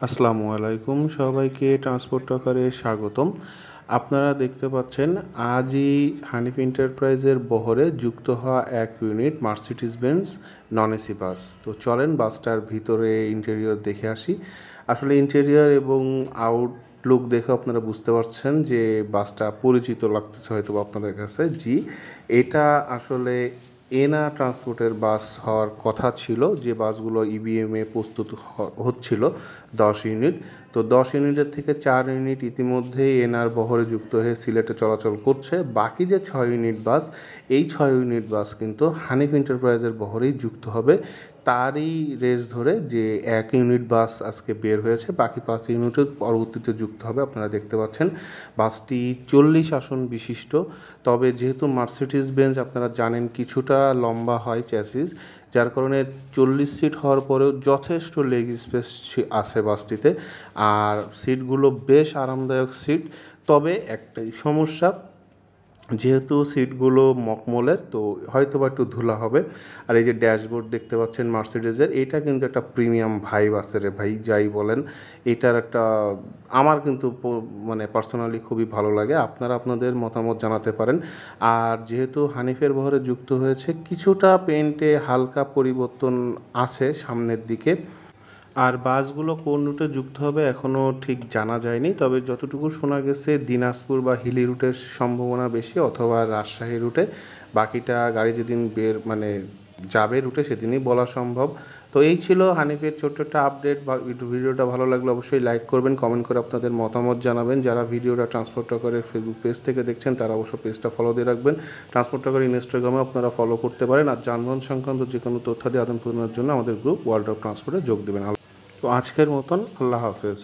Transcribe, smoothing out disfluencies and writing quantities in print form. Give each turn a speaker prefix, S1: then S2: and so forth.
S1: আসসালামু আলাইকুম সবাইকে ট্রান্সপোর্ট টকারে স্বাগতম। আপনারা দেখতে পাচ্ছেন আজই হানিফ এন্টারপ্রাইজের বহরে যুক্ত হওয়া এক unit Mercedes Benz non AC bus. তো চলেন বাসটার ভিতরে ইন্টেরিয়র দেখে আসি। আসলে ইন্টেরিয়র এবং আউটলুক দেখে আপনারা বুঝতে পারছেন যে বাসটা পরিচিত লাগতেছে হয়তো আপনাদের কাছে। জি, এটা আসলে এনা ট্রান্সপোর্টের বাস হওয়ার কথা ছিল, যে বাসগুলো ইবিএমে প্রস্তুত হচ্ছিল 10 ইউনিট। তো 10 ইউনিটের থেকে 4 ইউনিট ইতিমধ্যেই এনার বহরে যুক্ত হয়ে সিলেটে চলাচল করছে। বাকি যে 6 ইউনিট বাস, এই 6 ইউনিট বাস কিন্তু হানিফ এন্টারপ্রাইজের বহরেই যুক্ত হবে। তারই রেস ধরে যে 1 ইউনিট বাস আজকে বের হয়েছে, বাকি 5 ইউনিটের পরবর্তীতে যুক্ত হবে। আপনারা দেখতে পাচ্ছেন বাসটি 40 আসন বিশিষ্ট। তবে যেহেতু মার্সিডিজ বেঞ্জ আপনারা জানেন কিছুটা লম্বা হয় চ্যাসিস, যার কারণে 40 সিট হওয়ার পরেও যথেষ্ট লেগ স্পেস আছে বাসটিতে। আর সিটগুলো বেশ আরামদায়ক সিট। তবে একটাই সমস্যা, যেহেতু সিটগুলো মখমলের, তো হয়তো বা একটু ধুলা হবে। আর এই যে ড্যাশবোর্ড দেখতে পাচ্ছেন মার্সিডিজের, এইটা কিন্তু একটা প্রিমিয়াম ভাইব আছে রে ভাই, যাই বলেন। এটার একটা আমার কিন্তু মানে পার্সোনালি খুবই ভালো লাগে। আপনারা আপনাদের মতামত জানাতে পারেন। আর যেহেতু হানিফের বহরে যুক্ত হয়েছে, কিছুটা পেইন্টে হালকা পরিবর্তন আছে সামনের দিকে। আর বাসগুলো কোন রুটে যুক্ত হবে এখনও ঠিক জানা যায়নি। তবে যতটুকু শোনা গেছে দিনাজপুর বা হিলি রুটের সম্ভাবনা বেশি, অথবা রাজশাহী রুটে। বাকিটা গাড়ি যেদিন যাবে রুটে সেদিনই বলা সম্ভব। তো এই ছিল হানিফের ছোট্ট একটা আপডেট। ভিডিওটা ভালো লাগলে অবশ্যই লাইক করবেন, কমেন্ট করে আপনাদের মতামত জানাবেন। যারা ভিডিওটা ট্রান্সপোর্ট টকারের ফেসবুক পেজ থেকে দেখছেন তারা অবশ্যই পেজটা ফলো দিয়ে রাখবেন। ট্রান্সপোর্ট টকার ইনস্টাগ্রামে আপনারা ফলো করতে পারেন। আর যানবাহন সংক্রান্ত যে কোনো তথ্যাদি আদান প্রদানের জন্য আমাদের গ্রুপ ওয়ার্ল্ড অফ ট্রান্সপোর্টে যোগ দেবেন। তো আজকের মতন আল্লাহ হাফেজ।